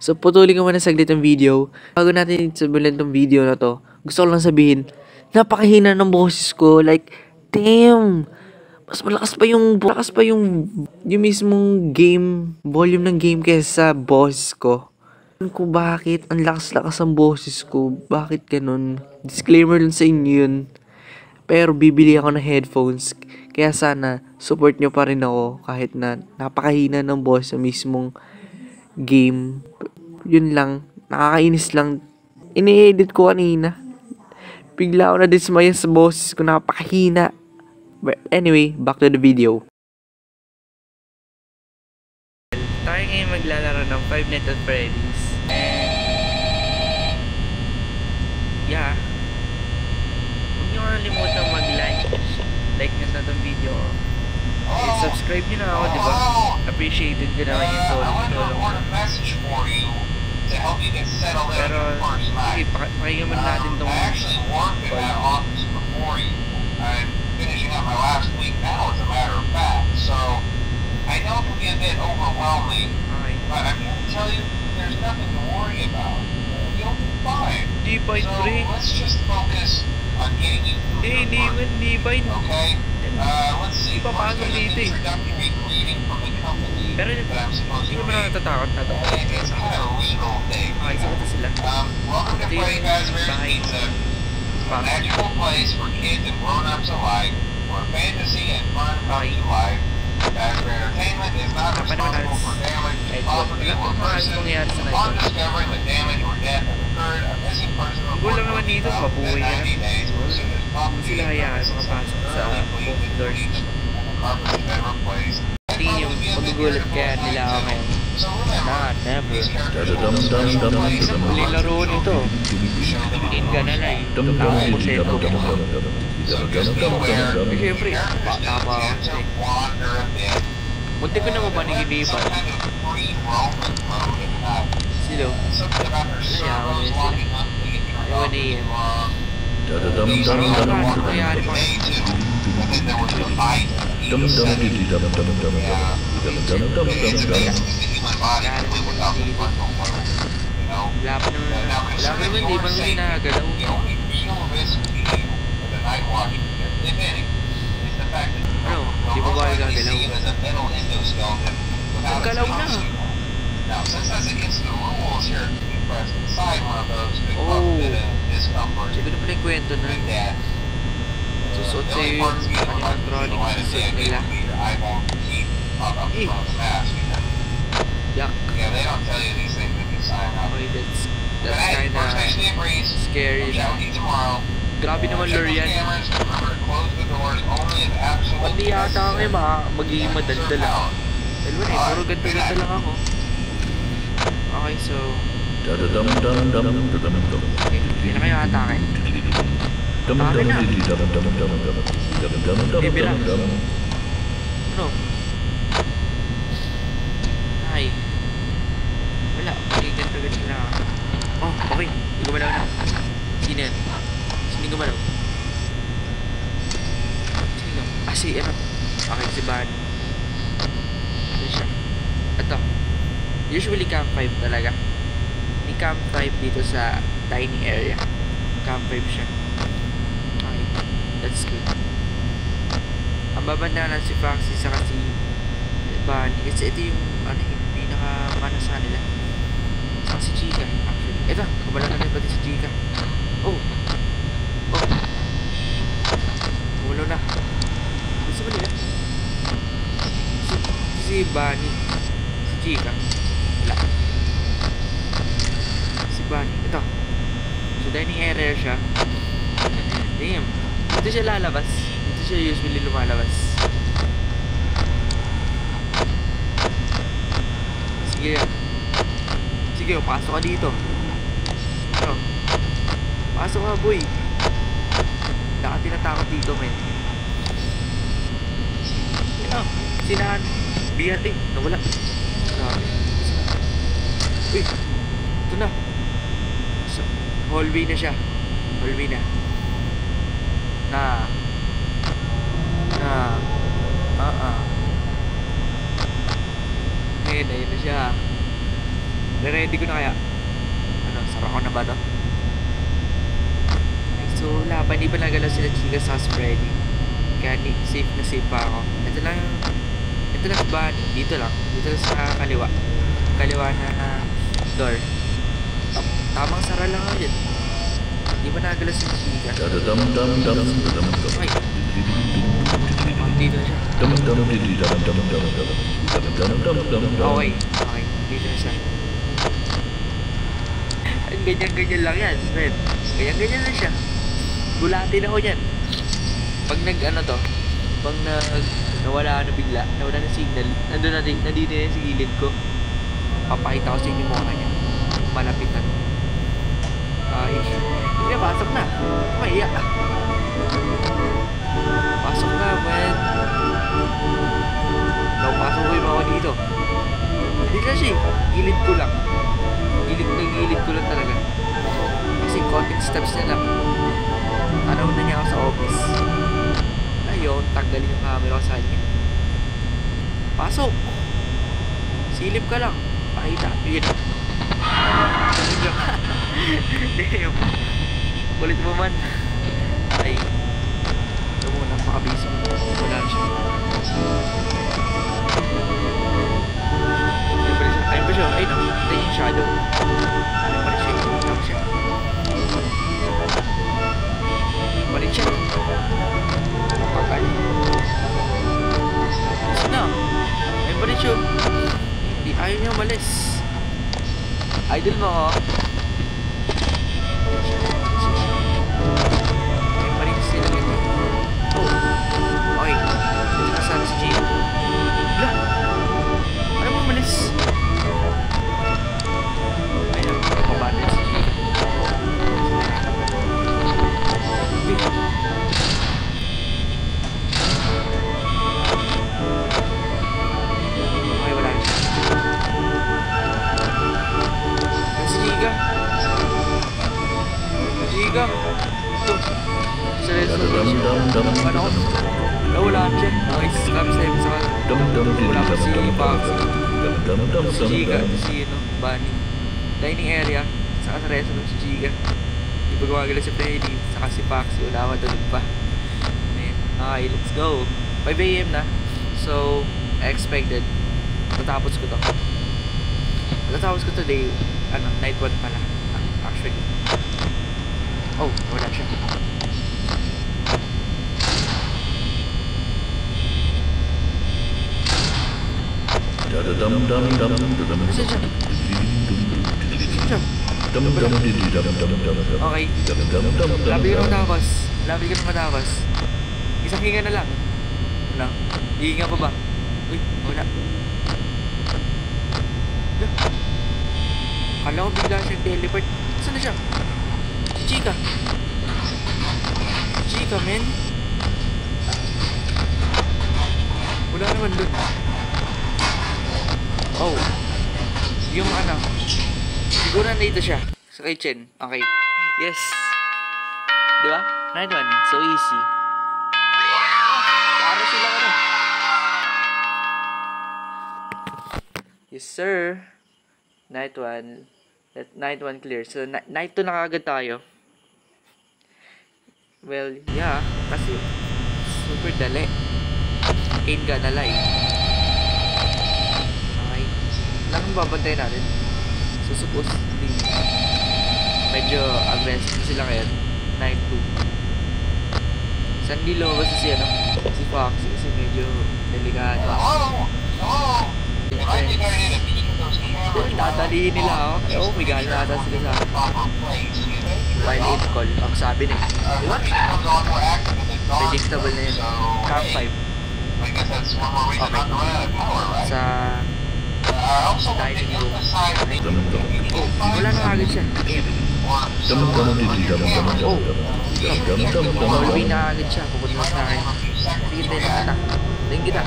So, putulin ko muna saglit ang video. Bago natin sabihin tong video na to, gusto ko lang sabihin, napakahina ng boses ko. Like, damn! Mas malakas pa yung mismong game, volume ng game kaysa boses ko. Kung bakit ang lakas-lakas ang boses ko, bakit ganun? Disclaimer lang sa inyo yun. Pero bibili ako ng headphones, kaya sana support nyo pa rin ako kahit na napakahina ng boses sa mismong game. Yun lang, nakakainis lang. Ini-edit ko kanina. Bigla ako na dismaya sa boses ko, napakahina. But anyway, back to the video. Tayo ngayon maglalaro ng Five Nights at Freddy's. Yeah. Huwag nyo kalimutan mag-like. Like nyo na itong video. And subscribe nyo na ako, diba? Appreciated ko naman yung tulong mo. Pero, sige, pakinggan mo natin itong finishing up my last week now, as a matter of fact. So, I know it can be a bit overwhelming, but I'm here to tell you there's nothing to worry about. You'll be fine. So, let's just focus on getting you through the part. Okay? Let's see. First, there's an introductory greeting from the company that I'm supposed to read. It's kind of a legal thing. Welcome to Freddy Fazbear's Pizza. A magical place for kids and grown-ups alike, where fantasy and fun come to life. Fazbear Entertainment is not responsible for damage to property or person. Upon discovering that damage or death has occurred, a missing person report will be filed within 90 days or as soon as property is thoroughly cleaned and bleached and the carpets have been replaced. Tingin yung magugulat kaya nila ako ngayon. Never. Muli laro nito. Tingin ka na lang. Nakakuseto ko. Siyempre, baka pa ako. Munti ko na mapaniginipan. Sino? Nayawa niya sila. Ewan na yan. Parang nangyari pa kayo. Wala pa naman, di ba nung hinagalaw? Ano? Di ba ba gagalaw? Nagalaw na! Oh! Sige na pala yung kwento na. Susot sa'yo yung animatronic na suit nila. Eh! Yuck! Okay, that's kinda scary na. Grabe naman lure yan. Pati yata kayo magiging madaldal ako. Dalawa na eh, puro ganda-ganda lang ako. Okay, so... Okay, hindi na kayo atake. Atake na! Bibira. Ano? Ay. Wala, magiganda-ganda lang ako. Oh, okay. Hindi gumalaw na. Sino yan? Sino gumalaw? Sino? Ah, si ano? Okay, si Van. Ano siya? Ito. Usually Camp 5 talaga. Ni Camp 5 dito sa tiny area. Camp 5 siya. Okay, that's good. Ang babanda na si Foxy sa si Bunny. Kasi ito yung ano, yung pinaka-manasa nila. Saka si Chica, actually. Ito, kabala na rin pati si Chica. Oh! Oh! Wala na. Gusto ba nila? Si Bunny. Si Chica. Wala. Si Bunny. Ito. So, dining area siya. Damn. Dito siya lalabas. Dito siya usually lumalabas. Sige. Sige, pasok ka dito. Ano? Pasok ka, boy. Wala ka tinatakot dito, men. Ano? Sinahan. Biyan. Eh, nawala. Grabe. Uy. Ito na. So, hallway na siya. Hallway na. Ayun na siya. Ready ko na kaya. Ano, sarap ko na ba to? Okay, so wala pa, hindi pa nagalaw sila chika sa Freddy. Kaya safe na safe pa ako. Ito lang ba? Dito lang sa kaliwa. Kaliwa na door. Tamang sara lang ako dyan. Hindi pa nagalaw sila chika. Okay. Dito na siya. Okay. Dito na siya. Ganyan-ganyan lang yan, friend. Ganyan-ganyan lang siya. Gulatin ako yan. Pag pag nawala na bigla, nawala na signal, nandito na yung gilid ko. Papakita ko sa inyo muna niya. Malapit na. Ay, hindi na, pasok na. Maiyak ah. Pasok na, man. Pasok ko dito. Hindi na siya, gilid ko lang. Gilid ko lang talaga. Kasi konting steps na lang. Tanaw na niya ako sa office. Ayun, tanggalin yung camera ko sa kanya. Pasok! Silip ka lang. Pakita. Yun. Damn. Kulit mo man. Ay. Ito muna, makabisi mo. Wala siya. Ayun pa siya. Ayun, nakita yung shadow. Ayun pa rin siya. Ayun siya. Balik siya. Pakal. Ayun na. Ayun pa rin siya. Hindi, ayaw niya umalis. Idol mo, oh. Ayun pa rin sila ganyan. Oh. Okay. Nasaan si Gio? Wala. Ano mo umalis? Ayun. Mabanan si Gio. Okay, wala na siya. Si Giga. Giga. Ito. Sa resolution. Ano ako? Wala siya. Okay, scam 7 sa wala pa si Foxy. Si Giga. Si Bunny. Dining area. Saka sa resolution si Giga. Di ba gumagala si Freddy. Saka si Foxy. Wala matulog pa. Okay, let's go. 5 AM na. So, expected. Tatapos ko to. Tatapos ko today. Night 1 pala. Actually. Oh, wala siya. Okay. Lapit ko na matapos. Isang hinga na lang. Ano? Hihinga pa ba? Uy, wala. Kala ko bigla siyang teleport. Saan na siya? Si Chica. Chica, men. Wala naman dun. Oh. Yung siguro nandito siya. Sa kitchen. Okay. Yes. Diba? Night 1. So easy. Para sila Yes, sir. Night 1. Night 1 clear. So, night 2 na kagad tayo. Well, yeah. Kasi, super dali. Ain't gonna lie. Okay. Lang babantay natin. So, supposedly, medyo aggressive sila ngayon. Night 2. Saan di lumabas si Foxy kasi medyo delikado. Tatalihin nila ako. Oh, may gana ata sila sa akin. While it call, ang sabi na diba? Predictable na yun. Camp 5. Okay. Sa dining room. Oh, wala na agad siya. Oh, Dolby na agad siya. Pupunta sa akin. Sige, tayo kita.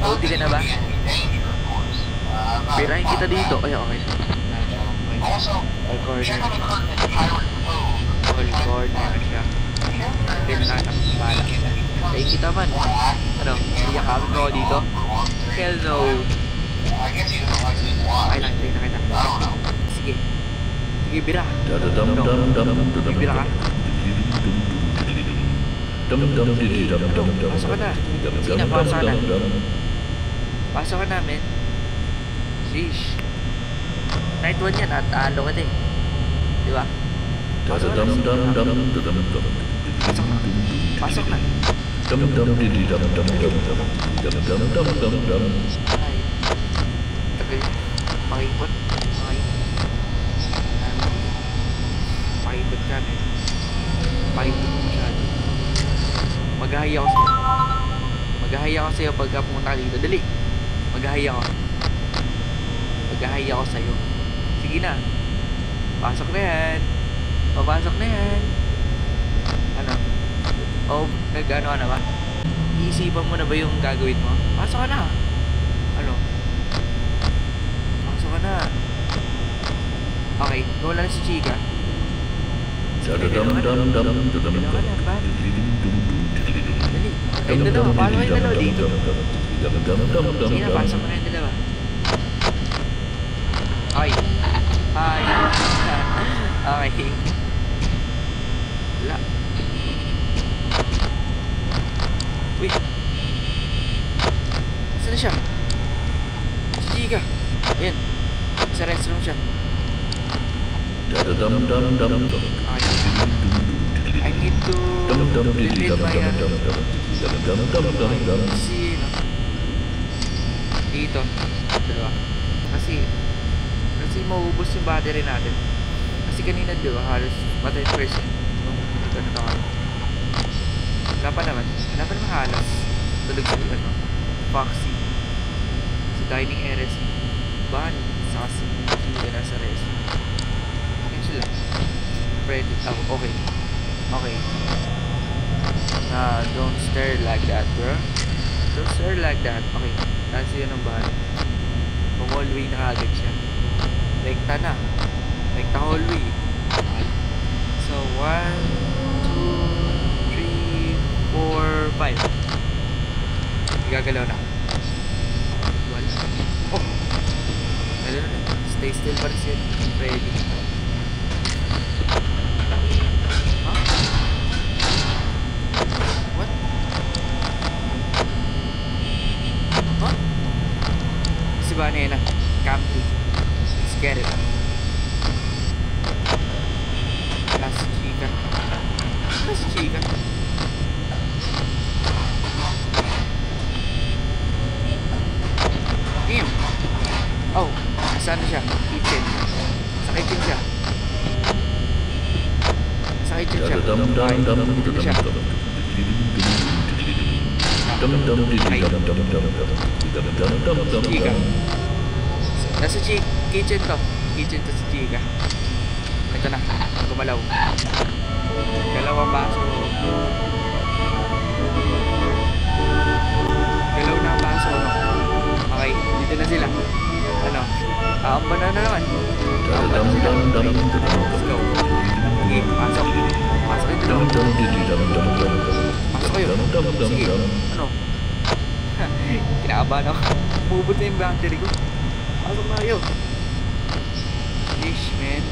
Ulti ka na ba? Pirahin kita dito. Ay, okay. All corner. All corner siya. Hindi na nakakabala. Tayo kita man. Ano? Iyakapin mo ako dito? Hell no. Ay lang, tayo na kita. Sige, bira. Bibira ka. Pasok ka na. Sige na, pasok ka na. Pasok ka namin. Sheesh. Night 1 yan at talo ka din. Diba? Pasok na. Pasok na. Ay. Tagal. Pakipot. Pakipot ka na. Pakipot mo masyado. Maghahaya ako sa'yo. Maghahaya ako sa'yo pagka pumunta ka dito. Dali. Maghahaya ako. Maghahaya ako sa'yo. Sige na. Pasok na yan. Papasok na yan. Ano? O, nag-ano ka na ba? Iisipan mo na ba yung gagawin mo? Pasok ka na. Ano? Pasok ka na. Okay, wala na si Chika. Dali. Kayong dalawa, paano kayong dalawa dito? Sige na, pasok na kayong dalawa. Okay. Hi. Okay. Wala. Uy. Saan na siya? Si Chika. Ayan. Sa restroom siya. Okay. I need to limit my si dito. Dalawa. Kasi mauubos yung battery natin. Kasi kanina diba halos 10% nung ganun ako. Wala pa naman halos. Tulog sa ano Foxy, si Dining RS, Ban, Sassy, Chika na sa res. Yan sila. Ready. Oh, okay. Don't stare like that, bro. Don't stare like that. Okay. Nasa yun ang bahay. Hallway na agad siya. Rekta na. Rekta hallway. Okay. So, 1, 2, 3, 4, 5. Gagalaw na. Wala. Oh! Lalo na. Stay still pa rin siya. Ready. Si Banana, Campy. Let's get it. Last Chika. Damn. Oh, saan na siya? Kitchen. Sa kitchen siya. Dito na siya. Chika. Nasa kitchen to. Kitchen to si Chika. Ito na. Gumalaw. Galaw ang baso. Galaw na ang baso. No? Okay. Dito na sila. Ano? Aamba na naman. Aamba na sila. Okay. Let's go. Okay. Pasok. Pasok kayo dito. Pasok kayo. Sige. Ano? Kinakabahan ako. Mubot na yung battery ko. Pasok na kayo. Sheesh, man.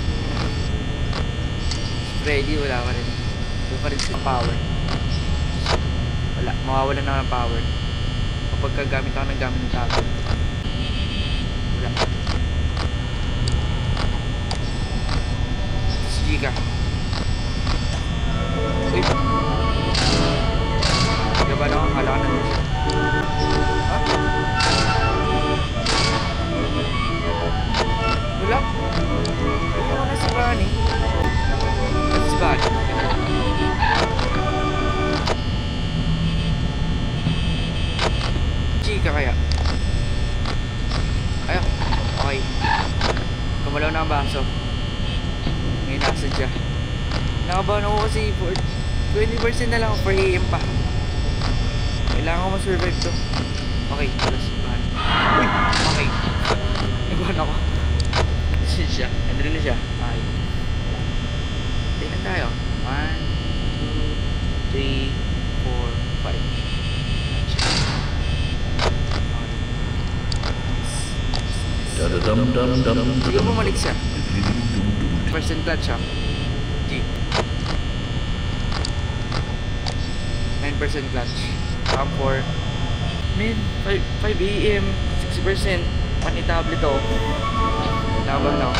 Ready, wala pa rin. Wala pa rin silang power. Wala, mawawalan na ako ng power. Kapag kagamit ako ng gamit ng tago. Wala. Si Chika. Uy. Gabahan ako, kala ka na doon siya. Ha? Wala. Wala ko na si Bunny. Si Bunny. Chika kaya. Ayun. Okay. Kumalaw na ang baso. Ngayon nasan siya. Nakabahan ako kasi 20% na lang 4 AM pa. Kailangan ko ma-survive to. Okay, plus ban. Uy! Okay. Nagbahan ako. Siya. Andun na siya. Okay. Tingnan tayo. 1, 2, 3, 4, 5. Okay. Siguro bumalik siya. 9% clutch ha. G. 9% clutch. Pump 4. Man, 5 AM, 60%. Panitable to. Tabang na.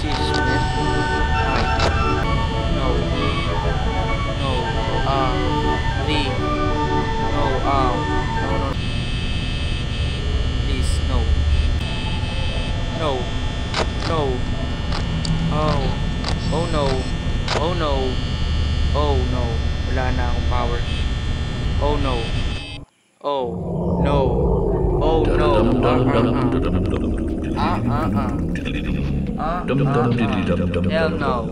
Sheesh, man. No. No. 3. No. No. Please, no. No. No. Oh. Oh no. Oh no. Oh no. Wala na akong power. Oh no. Oh no. Oh no. Hell no.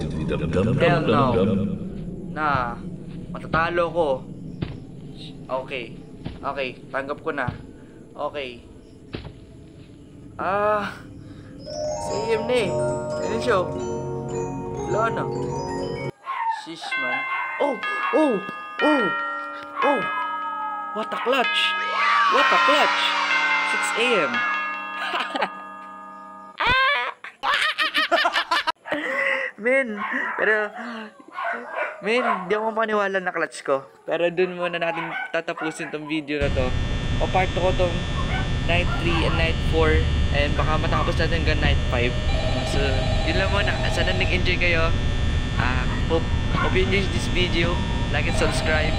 Hell no. Nah. Matatalo ko. Okay. Okay. Tanggap ko na. Okay. Same na eh. Ano siya? Wala na. Shish man. Oh! Oh! Oh! Oh! What a clutch! What a clutch! 6 AM. Men, pero men, di ako maniwala na clutch ko. Pero dun muna natin tatapusin tong video na to. O part ko tong night 3 and night 4. And baka matapos natin hanggang night 5. So, yun lang muna. Sana nag-enjoy kayo. Hope you enjoyed this video. Like and subscribe.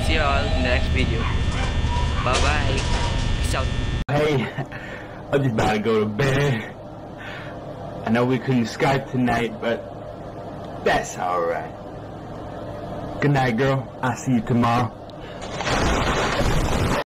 See you all in the next video. Bye-bye. Peace out. Hey, I'm just about to go to bed. I know we couldn't Skype tonight, but that's alright. Good night, girl. I'll see you tomorrow.